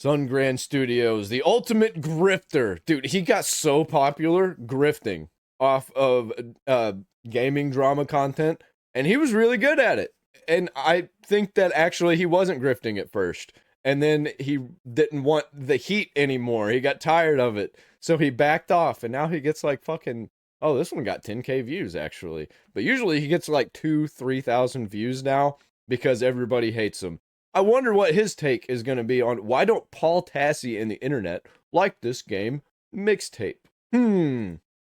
Sungrand Studios, the ultimate grifter. Dude, he got so popular grifting off of gaming drama content, and he was really good at it. And I think that actually he wasn't grifting at first. And then he didn't want the heat anymore. He got tired of it. So he backed off, and now he gets like fucking, oh, this one got 10K views actually. But usually he gets like 3,000 views now because everybody hates him. I wonder what his take is going to be on why don't Paul Tassi and the internet like this game, Mixtape.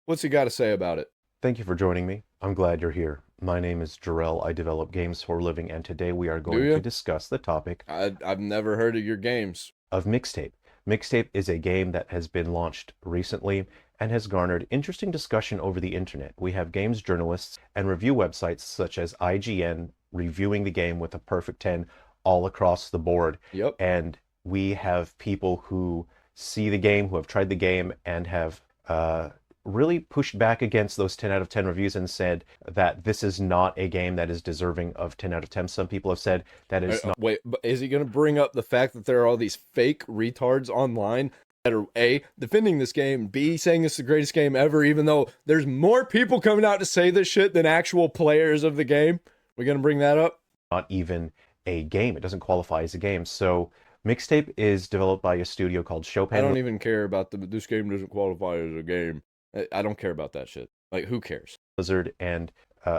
What's he got to say about it? Thank you for joining me. I'm glad you're here. My name is Jarrell. I develop games for a living, and today we are Do going you? to discuss the topic I've never heard of your games. of Mixtape. Mixtape is a game that has been launched recently and has garnered interesting discussion over the internet. We have games journalists and review websites such as IGN reviewing the game with a perfect 10 all across the board. Yep. And we have people who see the game, who have tried the game, and have really pushed back against those 10 out of 10 reviews and said that this is not a game that is deserving of 10 out of 10. Some people have said that it's not. Wait, but is he going to bring up the fact that there are all these fake retards online that are A, defending this game, B, saying it's the greatest game ever, even though there's more people coming out to say this shit than actual players of the game? We're going to bring that up? Not even a game. It doesn't qualify as a game. So Mixtape is developed by a studio called Chopin. I don't even care about this game doesn't qualify as a game. I don't care about that shit. Like, who cares? Blizzard, and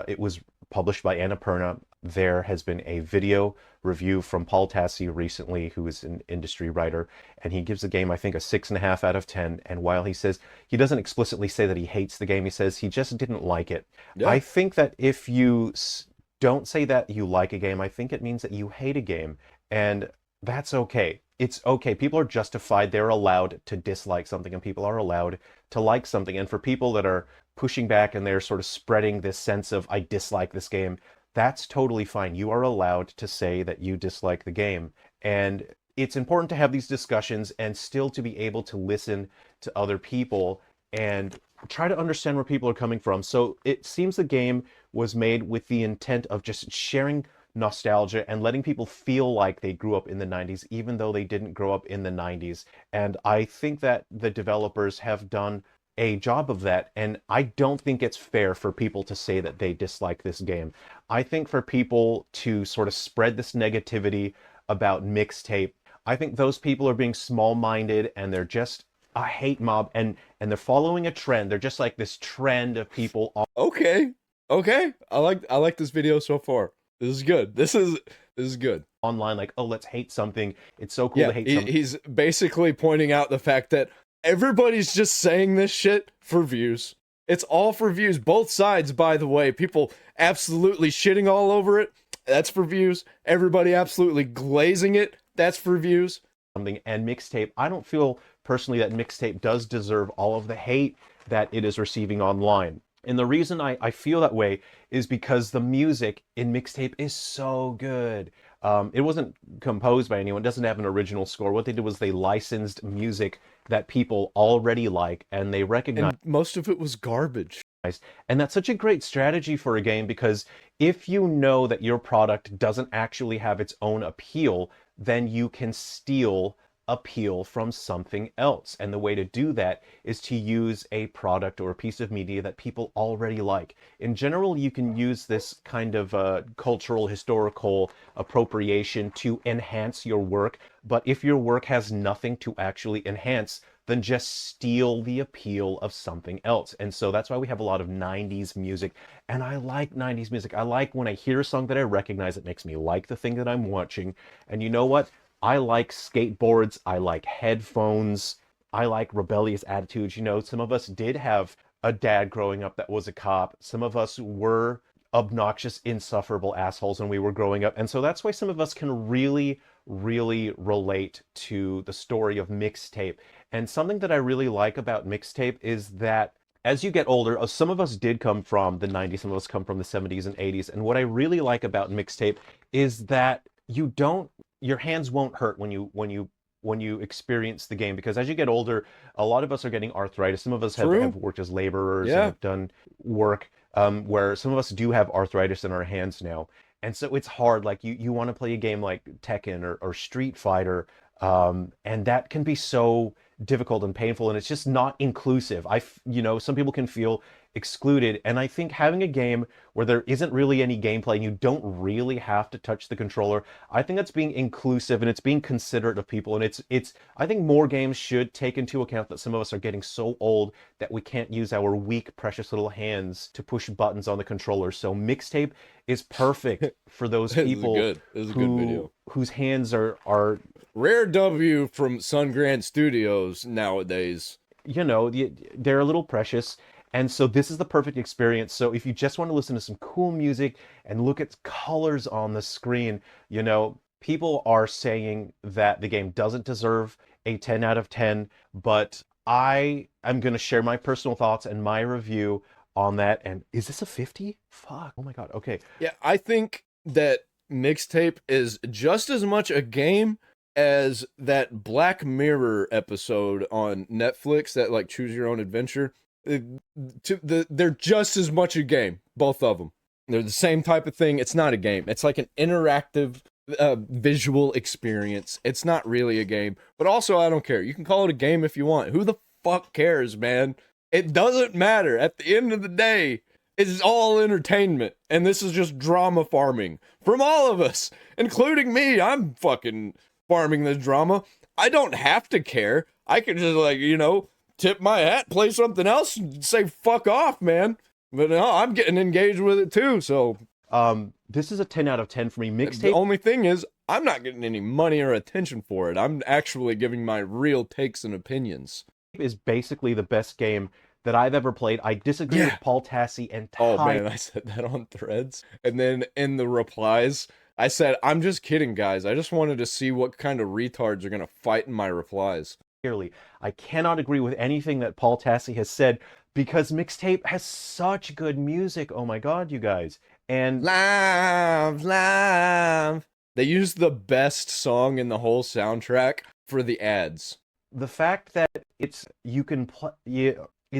it was published by Annapurna. There has been a video review from Paul Tassi recently, who is an industry writer, and he gives the game, I think, a 6.5 out of 10. And while he says, he doesn't explicitly say that he hates the game, he says he just didn't like it. Yeah. I think that if you don't say that you like a game, I think it means that you hate a game, and that's okay. It's okay. People are justified. They're allowed to dislike something, and people are allowed to like something. And for people that are pushing back and they're sort of spreading this sense of, I dislike this game, that's totally fine. You are allowed to say that you dislike the game. And it's important to have these discussions and still to be able to listen to other people and try to understand where people are coming from. So it seems the game was made with the intent of just sharing nostalgia and letting people feel like they grew up in the 90s, even though they didn't grow up in the 90s. And I think that the developers have done a job of that. And I don't think it's fair for people to say that they dislike this game. I think for people to sort of spread this negativity about Mixtape, I think those people are being small-minded and they're just a hate mob, and they're following a trend. They're just like this trend of people. Okay. I like this video so far. This is good. This is good. Online, like, oh, let's hate something. It's so cool to hate something. He's basically pointing out the fact that everybody's just saying this shit for views. It's all for views. Both sides, by the way. People absolutely shitting all over it. That's for views. Everybody absolutely glazing it. That's for views. Something. And Mixtape, I don't feel personally that Mixtape does deserve all of the hate that it is receiving online. And the reason I feel that way is because the music in Mixtape is so good. It wasn't composed by anyone. It doesn't have an original score. What they did was they licensed music that people already like, and they recognize. And most of it was garbage. And that's such a great strategy for a game, because if you know that your product doesn't actually have its own appeal, then you can steal appeal from something else. And the way to do that is to use a product or a piece of media that people already like. In general, you can use this kind of cultural, historical appropriation to enhance your work. But if your work has nothing to actually enhance, then just steal the appeal of something else. And so that's why we have a lot of 90s music. And I like 90s music. I like when I hear a song that I recognize, it makes me like the thing that I'm watching. And you know what? I like skateboards, I like headphones, I like rebellious attitudes. You know, some of us did have a dad growing up that was a cop. Some of us were obnoxious, insufferable assholes when we were growing up. And so that's why some of us can really relate to the story of Mixtape. And something that I really like about Mixtape is that as you get older, some of us did come from the 90s, some of us come from the 70s and 80s. And what I really like about Mixtape is that your hands won't hurt when you experience the game, because as you get older, a lot of us are getting arthritis. Some of us have worked as laborers and have done work where some of us do have arthritis in our hands now. And so it's hard. Like you want to play a game like Tekken or Street Fighter, And that can be so difficult and painful, and it's just not inclusive. Some people can feel excluded, and I think having a game where there isn't really any gameplay and you don't really have to touch the controller, I think that's being inclusive and it's being considerate of people. And it's I think more games should take into account that some of us are getting so old that we can't use our weak, precious little hands to push buttons on the controller. So Mixtape is perfect for those people This is a good video. whose hands are Rare W from Sungrand Studios nowadays. they're a little precious. And so this is the perfect experience. So if you just want to listen to some cool music and look at colors on the screen, people are saying that the game doesn't deserve a 10 out of 10, but I am going to share my personal thoughts and my review on that. And is this a 50? Fuck. Oh my God. Okay. Yeah, I think that Mixtape is just as much a game as that Black Mirror episode on Netflix, that like choose your own adventure. They're just as much a game, both of them. They're the same type of thing. It's not a game. It's like an interactive visual experience. It's not really a game, but also I don't care. You can call it a game if you want. Who the fuck cares, man? It doesn't matter. At the end of the day, it's all entertainment, and this is just drama farming from all of us, including me. I'm fucking farming this drama. I don't have to care. I can just tip my hat, play something else, and say fuck off, man. But no, I'm getting engaged with it too. So this is a 10 out of 10 for me. Mixtape. The only thing is, I'm not getting any money or attention for it. I'm actually giving my real takes and opinions. Is basically the best game that I've ever played. I disagree with Paul Tassi and Oh man, I said that on Threads, and then in the replies, I said, I'm just kidding, guys. I just wanted to see what kind of retards are gonna fight in my replies. Clearly, I cannot agree with anything that Paul Tassi has said because Mixtape has such good music. Oh my God, you guys. And Live. They used the best song in the whole soundtrack for the ads. The fact that it's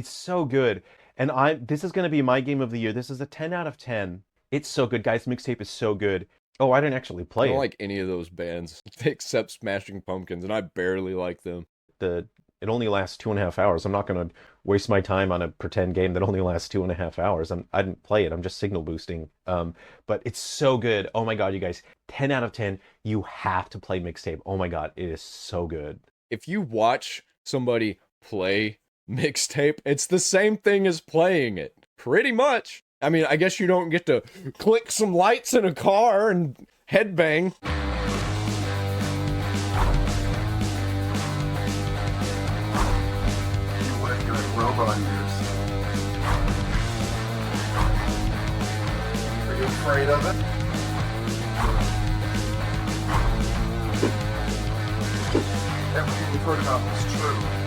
so good. And this is going to be my game of the year. This is a 10 out of 10. It's so good, guys. Mixtape is so good. Oh, I didn't actually play I don't it. like any of those bands except Smashing Pumpkins, and I barely like them. It only lasts 2.5 hours. I'm not going to waste my time on a pretend game that only lasts 2.5 hours. I didn't play it. I'm just signal boosting. But it's so good. Oh my God, you guys. 10 out of 10. You have to play Mixtape. Oh my God, it is so good. If you watch somebody play Mixtape, it's the same thing as playing it. Pretty much. I mean, I guess you don't get to click some lights in a car and headbang. Robot ears. Are you afraid of it? Everything we've heard about is true.